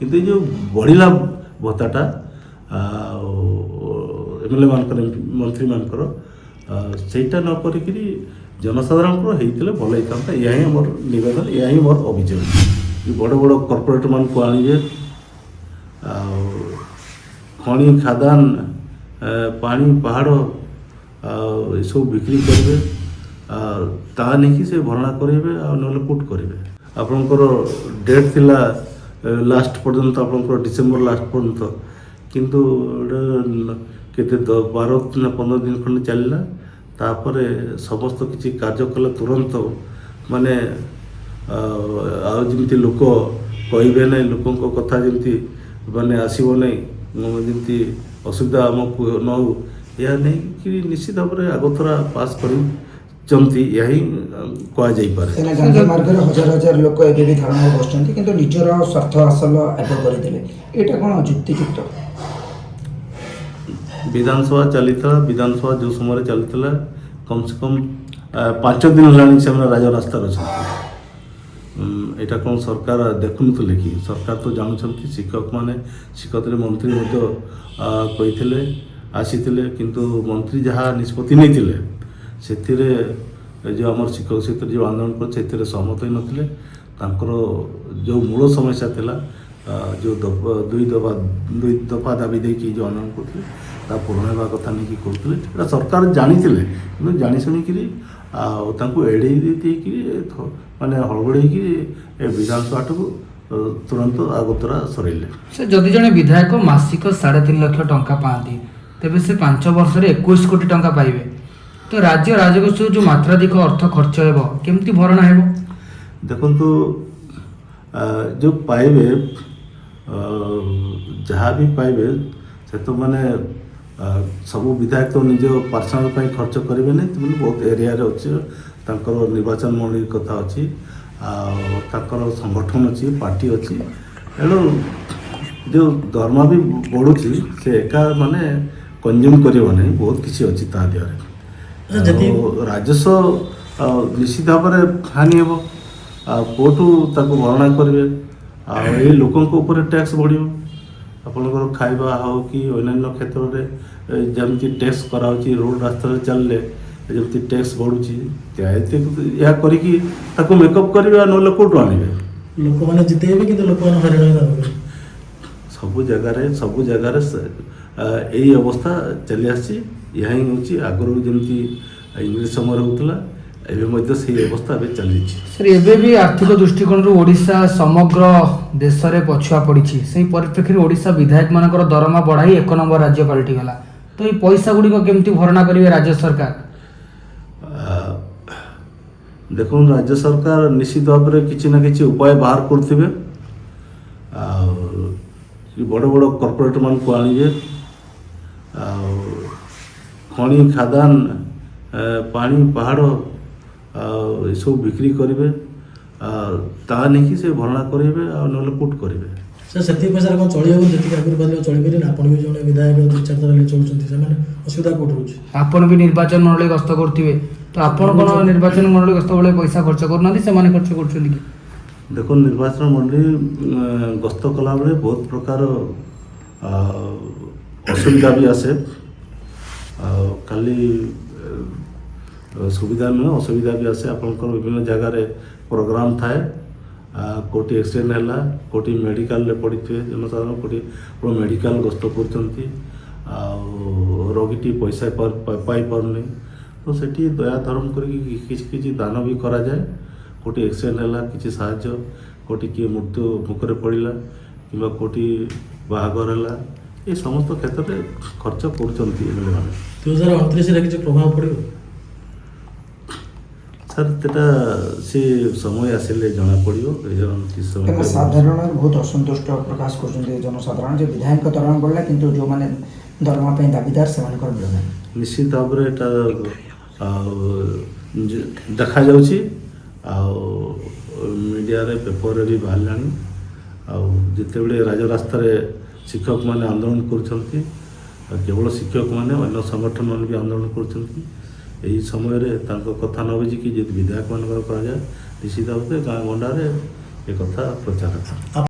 କିନ୍ତୁ ଏ ଯେଉଁ ବଢ଼ିଲା ଭତ୍ତାଟା ଏମ୍ଏଲ୍ଏ ମାନଙ୍କର ମନ୍ତ୍ରୀମାନଙ୍କର ସେଇଟା ନ କରିକିରି ଜନସାଧାରଣଙ୍କର ହେଇଥିଲେ ଭଲ ହେଇଥାନ୍ତା। ଏହା ହିଁ ମୋର ନିବେଦନ, ଏହା ହିଁ ମୋର ଅଭିଯୋଗ। ବଡ଼ ବଡ଼ କର୍ପୋରେଟ୍ ମାନଙ୍କୁ ଆଣିବେ ଆଉ ଖଣି ଖାଦାନ ପାଣି ପାହାଡ଼ ଆଉ ଏସବୁ ବିକ୍ରି କରିବେ, ତାହା ନେଇକି ସେ ଭରଣା କରିବେ ଆଉ ନହେଲେ କୋର୍ଟ କରିବେ। ଆପଣଙ୍କର ଡେଟ୍ ଥିଲା ଲାଷ୍ଟ ପର୍ଯ୍ୟନ୍ତ, ଆପଣଙ୍କର ଡିସେମ୍ବର ଲାଷ୍ଟ ପର୍ଯ୍ୟନ୍ତ, କିନ୍ତୁ କେତେ 12 ନା 15 ଦିନ ଖଣ୍ଡେ ଚାଲିଲା। ତାପରେ ସମସ୍ତ କିଛି କାର୍ଯ୍ୟ କଲେ ତୁରନ୍ତ, ମାନେ ଆଉ ଯେମିତି ଲୋକ କହିବେ ନାହିଁ, ଲୋକଙ୍କ କଥା ଯେମିତି ମାନେ ଆସିବ ନାହିଁ, ଯେମିତି ଅସୁବିଧା ଆମକୁ ନ ହଉ, ଏହା ନେଇକି ନିଶ୍ଚିତ ଭାବରେ ଆଗଥରା ପାସ୍ କରିଛନ୍ତି, ଏହା ହିଁ କୁହାଯାଇପାରେ। ଗାନ୍ଧୀ ମାର୍ଗରେ ହଜାର ହଜାର ଲୋକ ଏବେ ବି ଧାରଣା ବସୁଛନ୍ତି, କିନ୍ତୁ ନିଜର ସ୍ୱାର୍ଥ ହାସଲ ଆଗ କରିଦେଲେ, ଏଇଟା କ'ଣ ଯୁକ୍ତିଯୁକ୍ତ? ବିଧାନସଭା ଚାଲିଥିଲା, ବିଧାନସଭା ଯେଉଁ ସମୟରେ ଚାଲିଥିଲା କମ୍ ସେ କମ୍ 5 ଦିନ ହେଲାଣି ସେମାନେ ରାଜରାସ୍ତାରେ ଅଛନ୍ତି। ଏଇଟା କ'ଣ ସରକାର ଦେଖୁନଥିଲେ କି? ସରକାର ତ ଜାଣୁଛନ୍ତି, ଶିକ୍ଷକମାନେ ଶିକ୍ଷୟତ୍ରୀ ମନ୍ତ୍ରୀ ମଧ୍ୟ କହିଥିଲେ, ଆସିଥିଲେ, କିନ୍ତୁ ମନ୍ତ୍ରୀ ଯାହା ନିଷ୍ପତ୍ତି ନେଇଥିଲେ ସେଥିରେ ଯେଉଁ ଆମର ଶିକ୍ଷକ ଶିକ୍ଷୟତ୍ରୀ ଯେଉଁ ଆନ୍ଦୋଳନ କରି ସେଥିରେ ସହମତ ହୋଇନଥିଲେ। ତାଙ୍କର ଯେଉଁ ମୂଳ ସମସ୍ୟା ଥିଲା, ଯେଉଁ ଦୁଇ ଦଫା ଦାବି ଦେଇକି ଯେଉଁ ଆନ୍ଦୋଳନ କରୁଥିଲେ, ତା ପୂରଣ ହେବା କଥା ନେଇକି କରୁଥିଲେ। ଏଇଟା ସରକାର ଜାଣିଥିଲେ, କିନ୍ତୁ ଜାଣି ଶୁଣିକିରି ଆଉ ତାଙ୍କୁ ଏଡ଼େଇ ଦେଇକିରି ମାନେ ହଳବଡ଼େଇକିରି ଏ ବିଧାନସଭାଟାକୁ ତୁରନ୍ତ ଆଗତରା ସରେଇଲେ। ସେ ଯଦି ଜଣେ ବିଧାୟକ ମାସିକ 3.5 ଲକ୍ଷ ଟଙ୍କା ପାଆନ୍ତି, ତେବେ ସେ 5 ବର୍ଷରେ 21 କୋଟି ଟଙ୍କା ପାଇବେ। ତ ରାଜ୍ୟ ରାଜକୋଷରୁ ଯେଉଁ ମାତ୍ରାଧିକ ଅର୍ଥ ଖର୍ଚ୍ଚ ହେବ, କେମିତି ଭରଣା ହେବ? ଦେଖନ୍ତୁ, ଯେଉଁ ପାଇବେ, ଯାହା ବି ପାଇବେ, ସେ ତ ମାନେ ସବୁ ବିଧାୟକ ନିଜ ପର୍ସନାଲ ପାଇଁ ଖର୍ଚ୍ଚ କରିବେନି। ତେଣୁ ବହୁତ ଏରିଆରେ ଅଛି, ତାଙ୍କର ନିର୍ବାଚନ ମଣ୍ଡଳୀ କଥା ଅଛି, ଆଉ ତାଙ୍କର ସଂଗଠନ ଅଛି, ପାର୍ଟି ଅଛି। ତେଣୁ ଯେଉଁ ଦରମା ବି ବଢ଼ୁଛି, ସେ ଏକା ମାନେ କନଜ୍ୟୁମ୍ କରିବ ନାହିଁ, ବହୁତ କିଛି ଅଛି ତା ଦେହରେ। ରାଜସ୍ୱ ନିଶ୍ଚିତ ଭାବରେ ହାନି ହେବ, ଆଉ କେଉଁଠୁ ତାକୁ ଭରଣା କରିବେ? ଆଉ ଏଇ ଲୋକଙ୍କ ଉପରେ ଟ୍ୟାକ୍ସ ବଢ଼ିବ। ଆପଣଙ୍କର ଖାଇବା ହେଉ କି ଅନ୍ୟାନ୍ୟ କ୍ଷେତ୍ରରେ ଯେମିତି ଟ୍ୟାକ୍ସ କରାହେଉଛି, ରୋଡ଼ ରାସ୍ତାରେ ଚାଲିଲେ ଯେମିତି ଟ୍ୟାକ୍ସ ବଢ଼ୁଛି, ଏହା କରିକି ତାକୁ ମେକଅପ୍ କରିବେ, ନହେଲେ କେଉଁଠୁ ଆଣିବେ? ଲୋକମାନେ ଜିତେଇବେ, କିନ୍ତୁ ଲୋକମାନେ ହଇରାଣ ହେବେ। ସବୁ ଜାଗାରେ ଏଇ ଅବସ୍ଥା ଚାଲି ଆସିଛି। ଏହା ହିଁ ହେଉଛି ଆଗରୁ ଯେମିତି ଇଂରେଜ ସମୟରେ ହେଉଥିଲା, ଏବେ ମଧ୍ୟ ସେଇ ଅବସ୍ଥା ଏବେ ଚାଲିଛି। ସାର୍, ଏବେ ବି ଆର୍ଥିକ ଦୃଷ୍ଟିକୋଣରୁ ଓଡ଼ିଶା ସମଗ୍ର ଦେଶରେ ପଛୁଆ ପଡ଼ିଛି। ସେହି ପରିପ୍ରେକ୍ଷୀରେ ଓଡ଼ିଶା ବିଧାୟକମାନଙ୍କର ଦରମା ବଢ଼ାଇ 1 ନମ୍ବର ରାଜ୍ୟ ପାଲଟିଗଲା। ତ ଏଇ ପଇସା ଗୁଡ଼ିକ କେମିତି ଭରଣା କରିବେ ରାଜ୍ୟ ସରକାର? ଦେଖନ୍ତୁ, ରାଜ୍ୟ ସରକାର ନିଶ୍ଚିତ ଭାବରେ କିଛି ନା କିଛି ଉପାୟ ବାହାର କରୁଥିବେ। ଆଉ ବଡ଼ ବଡ଼ କର୍ପୋରେଟ୍ ମାନଙ୍କୁ ଆଣିବେ ଆଉ ଖଣି ଖାଦାନ ପାଣି ପାହାଡ଼ ଆଉ ଏସବୁ ବିକ୍ରି କରିବେ, ତାହା ନେଇକି ସେ ଭରଣା କରିବେ ଆଉ ନହେଲେ କୋର୍ଟ କରିବେ। ସାର୍, ସେତିକି ପଇସାରେ କ'ଣ ଚଳିବ? ଯେତିକି ଆଗରୁ କହିଲେ ଚଳିପାରିବେନି? ଆପଣ ବି ଜଣେ ବିଧାୟକ 2-4 ଥର ଚଳୁଛନ୍ତି, ସେମାନେ ଅସୁବିଧା କେଉଁଠି ହେଉଛି? ଆପଣ ବି ନିର୍ବାଚନ ମଣ୍ଡଳୀ ଗସ୍ତ କରୁଥିବେ, ତ ଆପଣ କ'ଣ ନିର୍ବାଚନ ମଣ୍ଡଳୀ ଗସ୍ତ ବେଳେ ପଇସା ଖର୍ଚ୍ଚ କରୁନାହାନ୍ତି, ସେମାନେ ଖର୍ଚ୍ଚ କରୁଛନ୍ତି କି? ଦେଖନ୍ତୁ, ନିର୍ବାଚନ ମଣ୍ଡଳୀ ଗସ୍ତ କଲାବେଳେ ବହୁତ ପ୍ରକାର ଅସୁବିଧା ବି ଆସେ। ଆଉ ଖାଲି ସୁବିଧା ନୁହେଁ, ଅସୁବିଧା ବି ଆସେ। ଆପଣଙ୍କର ବିଭିନ୍ନ ଜାଗାରେ ପ୍ରୋଗ୍ରାମ ଥାଏ, କେଉଁଠି ଆକ୍ସିଡେଣ୍ଟ ହେଲା, କେଉଁଠି ମେଡ଼ିକାଲରେ ପଡ଼ିଥିବେ ଜନସାଧାରଣ, କେଉଁଠି ମେଡ଼ିକାଲ ଗସ୍ତ କରୁଛନ୍ତି, ଆଉ ରୋଗୀଟି ପଇସା ପାଇପାରୁନି, ତ ସେଠି ଦୟା ଧର୍ମ କରିକି କିଛି ଦାନ ବି କରାଯାଏ। କେଉଁଠି ଆକ୍ସିଡେଣ୍ଟ ହେଲା, କିଛି ସାହାଯ୍ୟ, କେଉଁଠି କିଏ ମୃତ୍ୟୁ ମୁଖରେ ପଡ଼ିଲା, କିମ୍ବା କେଉଁଠି ବାହାଘର ହେଲା, ଏ ସମସ୍ତ କ୍ଷେତ୍ରରେ ଖର୍ଚ୍ଚ କରୁଛନ୍ତି ଏମାନେ। 2029ରେ କିଛି ପ୍ରଭାବ ପଡ଼ିବ? ସାର୍, ସେଟା ସେ ସମୟ ଆସିଲେ ଜଣାପଡ଼ିବ। ସାଧାରଣରେ ବହୁତ ଅସନ୍ତୁଷ୍ଟ ପ୍ରକାଶ କରୁଛନ୍ତି ଜନସାଧାରଣ, ଯେ ବିଧାୟକ ଦରମା ବଢ଼ିଲା, କିନ୍ତୁ ଯେଉଁମାନେ ଦରମା ପାଇଁ ଦାବିଦାର ସେମାନଙ୍କର ମିଳୁନାହିଁ। ନିଶ୍ଚିତ ଭାବରେ ଏଟା ଦେଖାଯାଉଛି, ଆଉ ମିଡ଼ିଆରେ ପେପରରେ ବି ବାହାରିଲାଣି। ଆଉ ଯେତେବେଳେ ରାଜରାସ୍ତାରେ ଶିକ୍ଷକମାନେ ଆନ୍ଦୋଳନ କରୁଛନ୍ତି, କେବଳ ଶିକ୍ଷକମାନେ, ଅନ୍ୟ ସଂଗଠନମାନେ ବି ଆନ୍ଦୋଳନ କରୁଛନ୍ତି, ଏହି ସମୟରେ ତାଙ୍କ କଥା ନ ବୁଝିକି ଯଦି ବିଧାୟକମାନଙ୍କର କରାଯାଏ, ନିଶ୍ଚିତ ଭାବରେ ଗାଁ ଗଣ୍ଡାରେ ଏ କଥା ପ୍ରଚାର